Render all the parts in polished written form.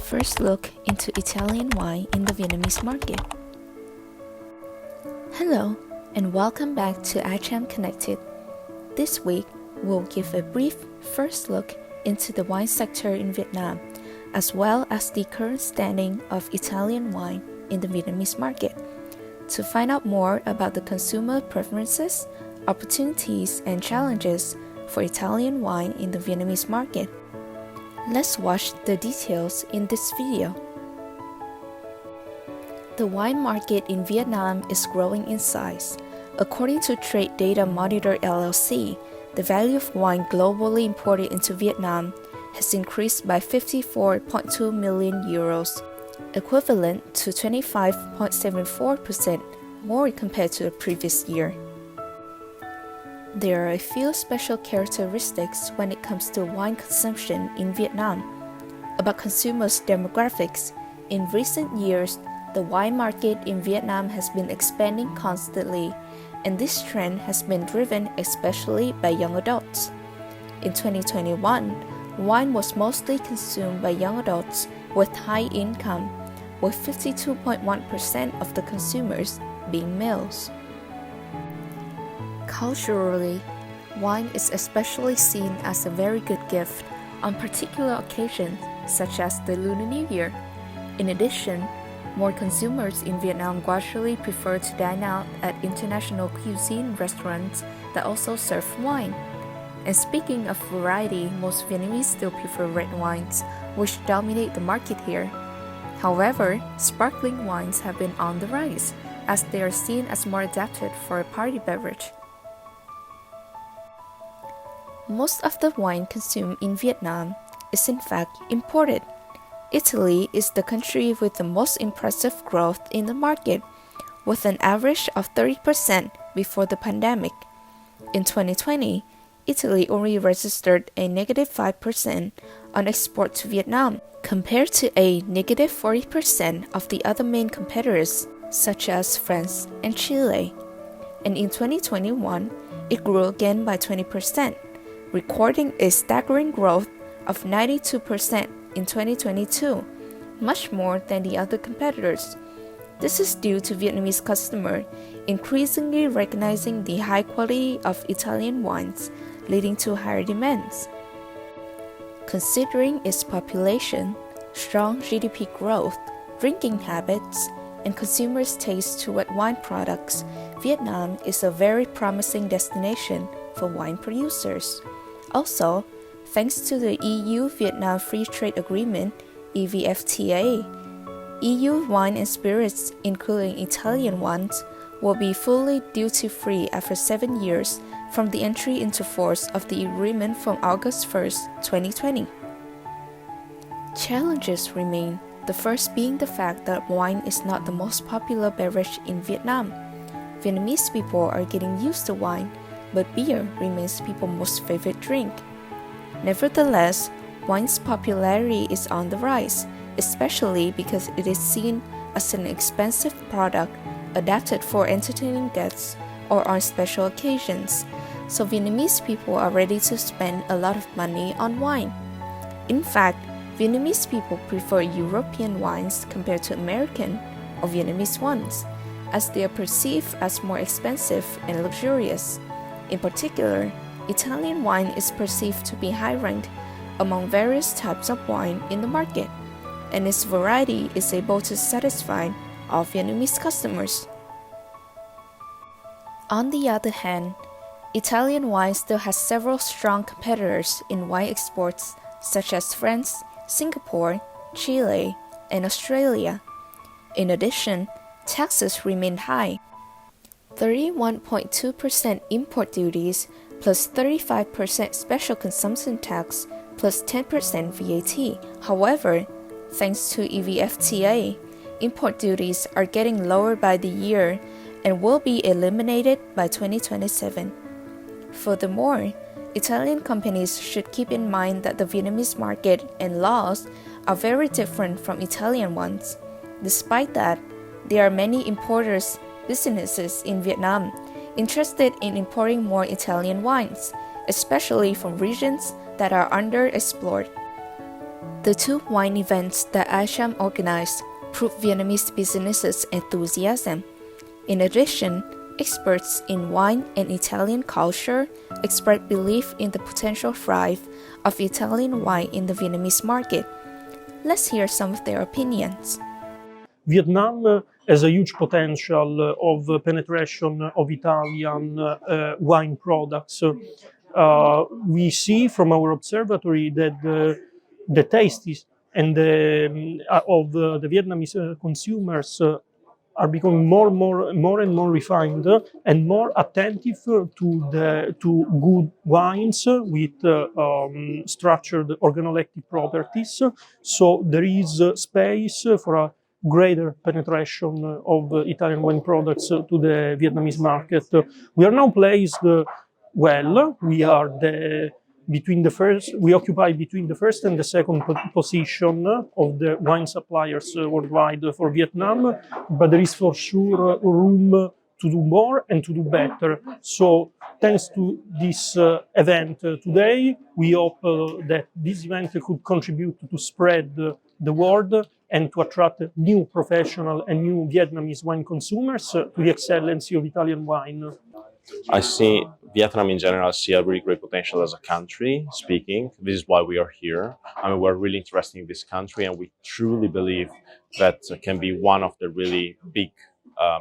first look into Italian wine in the Vietnamese market. Hello, and welcome back to iCham Connected. This week, we'll give a brief first look into the wine sector in Vietnam, as well as the current standing of Italian wine in the Vietnamese market. To find out more about the consumer preferences, opportunities, and challenges for Italian wine in the Vietnamese market, let's watch the details in this video. The wine market in Vietnam is growing in size. According to Trade Data Monitor LLC, the value of wine globally imported into Vietnam has increased by 54.2 million euros, equivalent to 25.74% more compared to the previous year. There are a few special characteristics when it comes to wine consumption in Vietnam. About consumers' demographics, in recent years, the wine market in Vietnam has been expanding constantly, and this trend has been driven especially by young adults. In 2021, wine was mostly consumed by young adults with high income, with 52.1% of the consumers being males. Culturally, wine is especially seen as a very good gift on particular occasions such as the Lunar New Year. In addition, more consumers in Vietnam gradually prefer to dine out at international cuisine restaurants that also serve wine. And speaking of variety, most Vietnamese still prefer red wines, which dominate the market here. However, sparkling wines have been on the rise, as they are seen as more adapted for a party beverage. Most of the wine consumed in Vietnam is in fact imported. Italy is the country with the most impressive growth in the market, with an average of 30% before the pandemic. In 2020, Italy only registered a negative 5% on export to Vietnam, compared to a negative 40% of the other main competitors, such as France and Chile. And in 2021, it grew again by 20%, recording a staggering growth of 92% in 2022, much more than the other competitors. This is due to Vietnamese customers increasingly recognizing the high quality of Italian wines, leading to higher demands. Considering its population, strong GDP growth, drinking habits, and consumers' taste toward wine products, Vietnam is a very promising destination for wine producers. Also, thanks to the EU-Vietnam Free Trade Agreement, EVFTA, EU wine and spirits, including Italian wines, will be fully duty-free after 7 years from the entry into force of the agreement from August 1st, 2020. Challenges remain, the first being the fact that wine is not the most popular beverage in Vietnam. Vietnamese people are getting used to wine, but beer remains people's most favorite drink. Nevertheless, wine's popularity is on the rise, especially because it is seen as an expensive product adapted for entertaining guests or on special occasions, so Vietnamese people are ready to spend a lot of money on wine. In fact, Vietnamese people prefer European wines compared to American or Vietnamese ones, as they are perceived as more expensive and luxurious. In particular, Italian wine is perceived to be high-ranked among various types of wine in the market, and its variety is able to satisfy all Vietnamese customers. On the other hand, Italian wine still has several strong competitors in wine exports such as France, Singapore, Chile, and Australia. In addition, taxes remain high. 31.2% import duties plus 35% special consumption tax plus 10% VAT. However, thanks to EVFTA, import duties are getting lower by the year and will be eliminated by 2027. Furthermore, Italian companies should keep in mind that the Vietnamese market and laws are very different from Italian ones. Despite that, there are many importers businesses in Vietnam interested in importing more Italian wines, especially from regions that are underexplored. The two wine events that Asham organized proved Vietnamese businesses' enthusiasm. In addition, experts in wine and Italian culture expressed belief in the potential thrive of Italian wine in the Vietnamese market. Let's hear some of their opinions. Vietnam has a huge potential of penetration of Italian wine products. We see from our observatory that the tastes and of the Vietnamese consumers are becoming more and more refined and more attentive to good wines with structured organoleptic properties. So there is space for a greater penetration of Italian wine products to the Vietnamese market. We are now placed well. We occupy between the first and the second position of the wine suppliers worldwide for Vietnam, but there is for sure room to do more and to do better. So thanks to this event today, we hope that this event could contribute to spread the word and to attract new professional and new Vietnamese wine consumers to the excellency of Italian wine. I see Vietnam in general see a really great potential as a country speaking. This is why we are here. I mean, we're really interested in this country and we truly believe that can be one of the really big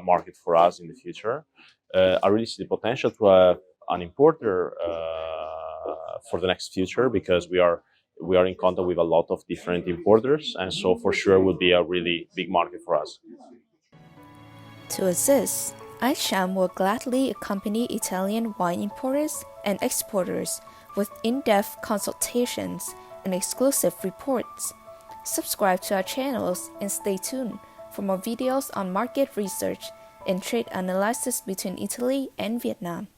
market for us in the future. I really see the potential to have an importer for the next future because we are in contact with a lot of different importers, and so for sure will be a really big market for us. To assist, Asham will gladly accompany Italian wine importers and exporters with in-depth consultations and exclusive reports. Subscribe to our channels and stay tuned for more videos on market research and trade analysis between Italy and Vietnam.